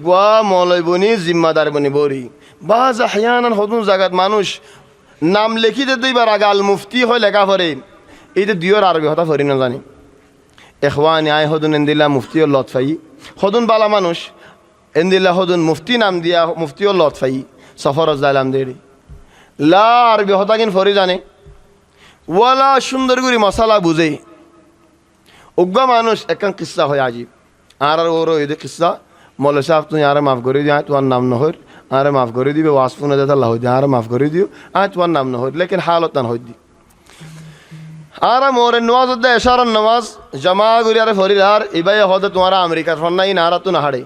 গোয়া মলয় বনি জিম্মাদার বনি বরি বাজ আহয়ানান হদুন জাগাত মানুষ নাম লেখিতে দুইবার আগে আল মুফতি হয় লেখা পড়ে এইটা দুইয়ের আরবি হতা পড়ি না জানি এখওয়ানি আয় হদুন এন্দিল্লা মুফতি ও লতফাই হদুন বালা মানুষ এন্দিল্লা হদুন মুফতি নাম দিয়া মুফতি ও লতফাই সফর জাইলাম দেরি লা আরবি হতা কিন ফরি জানে ওয়ালা সুন্দর করে মশালা বুঝে উগ্গা মানুষ একখান কিস্সা হয় আজিব আর ওর এদের কিস্সা মৌলা সাহেব তুই আরে মাফ করে দিও তোমার নাম নহর আরে মাফ করে দিবে ওয়াসফুন আল্লাহ হই আরে মাফ করে দিও তোমার নাম নহর লেকিন হালত না হই দি আর মোর নওয়াজ দে এশারার নামাজ জমা করি আরে ফরির আর ইবাই হদ তোমার আমেরিকার ফন্নাই নারা তু না হাড়ে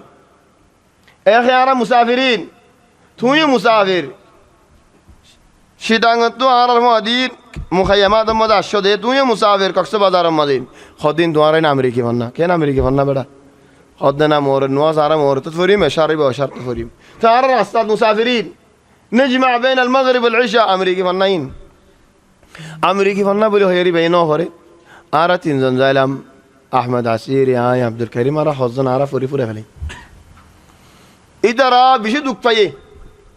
এ আর মুসাফিরিন তুই মুসাফির শিটাঙ্গ তো আর মদিন মুখাইয়ামাত মধ্যে আসো দে তুই মুসাফির কক্সবাজার মদিন হদিন তোমার আমেরিকি ফন্না কেন আমেরিকি ফন্না বেড়া হদ্দনা মোর নওয়াজ আর মোর তো ফরিম এশারি বা এশার তো ফরিম তো আর রাস্তা মুসাফিরিন نجمع بين المغرب والعشاء আমেরিকি ফন্নাইন আমেরিকি ফন্না বলে হইরি বেন করে আর তিনজন যাইলাম আহমদ আসির আয় আব্দুল করিম আর হজন আর ফরি ফুরে ফেলে ইতারা বেশি দুঃখ পাইয়ে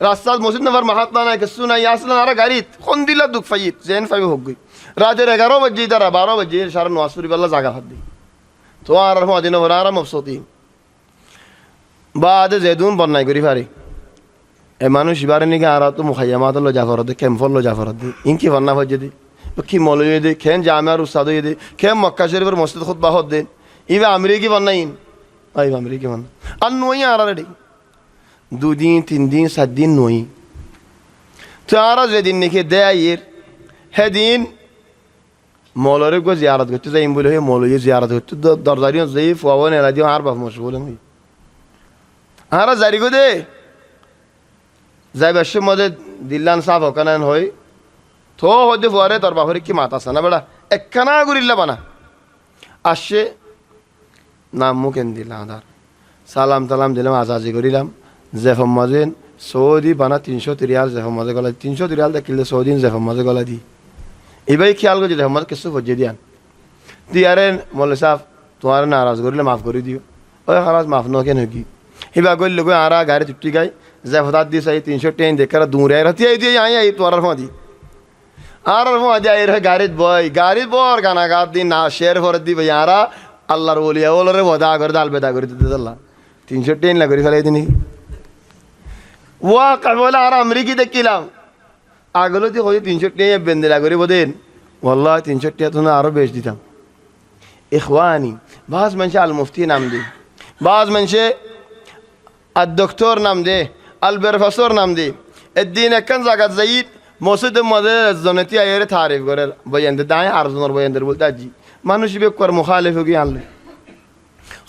রাস্তা মসজিদ নগর মহাত্মা নাই কিছু নাই আসলে আর গাড়িত কোন দিলা দুঃখ পাইয়ে জেন পাইবে হোক গই রাতের 11 বাজে তারা 12 বাজে সারা নওয়াজ পড়ি বেলা জাগা হাত দি তো আর মদিন ওর আর মফসতি বাদ জেদুন বন্যাই করি পারি এ মানুষ ইবারে নিকে আর তো মুখাইয়ামাত লো জাফর দে কেমফল লো জাফর দে ইনকি বন্যা হয়ে দি কি মৌলবী দে খেন জামিয়ার উস্তাদ দে খেন মক্কা শরীফের মসজিদ খুতবা হদ দে ইবা আমেরিকি বন্যাইন আই আমেরিকি বন্যা আর নই আর রেডি 2 দিন 3 দিন 7 দিন নই তো আর যেদিন নিকে দে আইয়ের হেদিন মৌলরে গো জিয়ারত করতে যাইম বলে হে মৌলবী জিয়ারত করতে দরজারিও যাই ফুয়াবন এরা দিও আর বাপ মশগুল হই আর জারি গো দে যাইবার মধ্যে দিল্লান সাফ হকানান হই তো হইতে পরে তোর বাপরে কি মাত আছে না বেড়া একখানা গুরিল্লা বানা আসছে নাম মুখেন দিলাম আধার সালাম তালাম দিলাম আজাজি করিলাম জেফম মাজেন সৌদি বানা 300 রিয়াল জেফম মাজে গলা 300 রিয়াল দেখিলে সৌদি জেফম মাজে গলা দি এবাই খেয়াল করছি জেফম মাজ কিছু ফজে দিয়ান দিয়ারে মৌলা সাহেব তোমার নারাজ করিলে মাফ করে দিও ওই খারাজ মাফ নকেন হকি এবার গইল গো আরা গাড়ি চুটি গাই জেফতাত দি চাই 300 টেন দেখার দূরে রাতি আই দিয়ে আই তোর ফাঁদি আর মজা এর গাড়িত বই গাড়িত বর গানা গাত দিন না শের ভরে দিবে আরা আল্লাহর ওলিয়া ওলরে বদা করে দাল বেদা করে দিতে আল্লাহ 300 টেন লাগরি ফেলাই দিনি ওয়া কাবলা আর আমেরিকি দেখিলাম আগলো দি হই 300 টেন বেন্দে লাগরি বদেন ওয়াল্লাহ 300 টেন তো আরো বেশ দিতাম ইখওয়ানি বাজ মানুষ আল মুফতি নাম দি বাজ মানুষ الدكتور নাম দে আল প্রফেসর নাম দে الدين كان জায়গা যাইত মসজিদের মধ্যে জনতি আয়ের তারিফ করে বয়ানতে দায় আর জনের বয়ানদের বলতে আজি মানুষ বেকর মুখালিফ হয়ে আনলে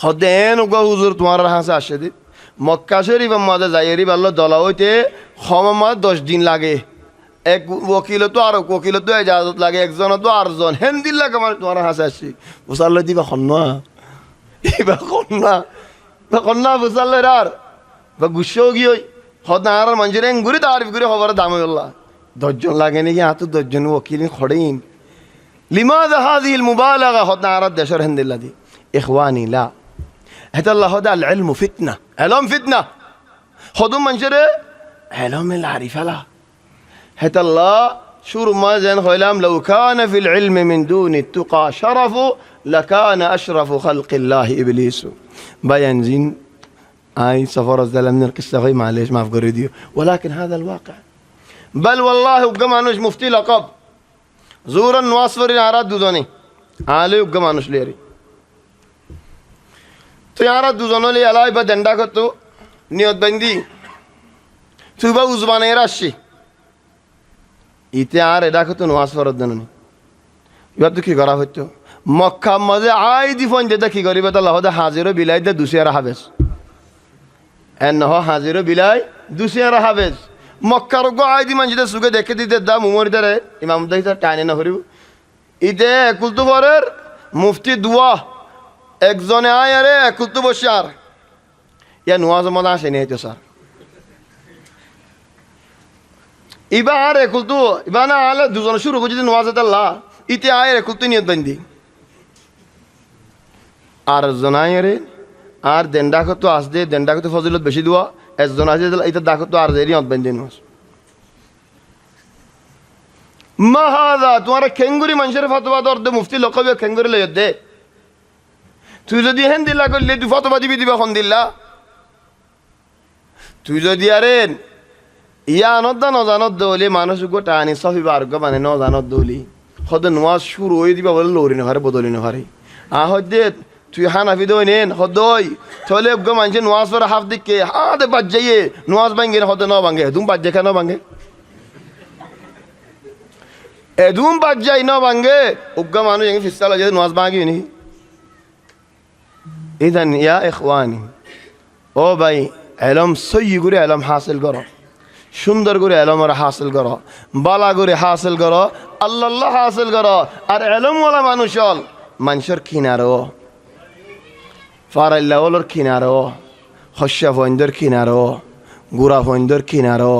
হদেন গো হুজুর তোমার হাসে আসে দি মক্কা শরীফের মধ্যে যাইরি ভালো দলা হইতে ক্ষমা 10 দিন লাগে এক ওকিল তো আর ওকিল তো ইজাজত লাগে একজন তো আরজন হেন্দিল লাগে মানে তোমার হাসে আসি বুঝালে দিবা খন্না ইবা খন্না বুঝালে আর বা গুসো গিয়ে হদ আর মঞ্জুরে গুরি তারিফ করে খবর দামে আল্লাহ 10 জন লাগে নাকি এত 10 জন ওকিল খড়েইন লিমাযা হাযিহিল মুবালাগা হদ আর দেশের হেন্দিল্লা দি ইখওয়ানি লা هذا الله هذا العلم فتنة علم فتنة خذوا منشرة علم العريفة لا هذا الله شور ما زين خيلام لو كان في العلم من دون التقى شرف لكان أشرف خلق الله إبليس بيان زين أي سفر الزلم من القصة غير معليش ما أفكر ديو ولكن هذا الواقع بل والله وقمانوش مفتي لقب زورا واصفر العراد دودوني علي وقمانوش ليري তো ইয়ারা দুজনলে এলাই বা দেন্ডা করতো নিয়ত বান্ধি তুই বা উজবানের আসছি ইতে আর এটা করতো নোয়াজ ফরত দেনি এবার তো কি করা হইতো মক্কা মাঝে আই দি ফোন যেটা কি করিবে তো লহদে হাজিরও বিলাই দে দুসিয়ারা হাবেস এন নহ হাজিরও বিলাই দুসিয়ারা হাবেস মক্কার গো আই দি মানুষ সুখে দেখে দিতে দা মুমরি দারে ইমাম দাইতা টাইনে না করিব ইতে কুলতু পরের মুফতি দুয়া একজনে আয় আরে কুলতু বসার ইয়া নোয়াজ মজা আসে নি তো স্যার ইবা আরে কুলতু ইবা না আলে দুজন শুরু করে যদি নোয়াজ আল্লাহ ইতে আয় রে কুলতু নিয়ত বান্ধি আর জনায় রে আর দেন্ডাকে তো আসদে দেন্ডাকে তো ফজিলত বেশি দেওয়া একজন আছে এটা ডাকো তো আর দেরি অত বেঁধে নেওয়া মাহাদা তোমার খেঙ্গুরি মানুষের ফতোয়া দর দে মুফতি লকবে খেঙ্গুরি লই দে তুই যদি হেন দিল্লা করলে তুই ফতোয়া দিবি দিবা খন দিল্লা তুই যদি আরে ইয়া আনত নজানত দৌলি মানুষ গোটা আনি সফিবা আরোগ্য মানে নজানত দৌলি সদ নোয়াজ শুরু হয়ে দিবা বলে লৌরি নহারে বদলি নহারে দে তুই হানাফি দই নেন হদই থলে গো মানুষের নোয়াজ পরে হাফ দিকে দে বাদ যাইয়ে নোয়াজ ভাঙ্গে হদ ন ভাঙ্গে তুমি বাদ যায় কেন ভাঙ্গে এদুম বাদ যাই ন ভাঙ্গে উগ্গা মানুষ এনে ফিসাল হয়ে নোয়াজ ভাঙি নি ইদান ইয়া ইখওয়ানি ও ভাই এলম সই করে এলম হাসিল করো সুন্দর করে এলম হাসিল করো বালা করে হাসিল করো আল্লাহ হাসিল করো আর এলমওয়ালা মানুষ হল মানুষের কিনারো ফারাইল্লা ওলর কিনারো হস্যা ফন্দর কিনারো গুড়া ফন্দর কিনারো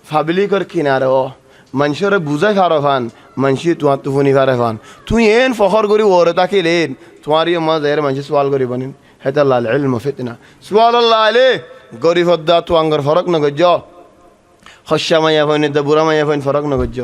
ফাবলিকর কিনারো মানুষের বুঝাই ফারো ফান মানুষই তোমার তুফনি ফারে ফান তুই এন ফখর করি ওরে তাকে লেন তোমারই মাঝের মানুষ সোয়াল করি বানিন হেতাল্লাহ ইলম ফিতনা সোয়াল আল্লাহ আলে গরিব হদ্দা তো আঙ্গর ফরক নগজ্য হস্যা মাইয়া ফইন বুড়া মাইয়া ফইন ফরক নগজ্য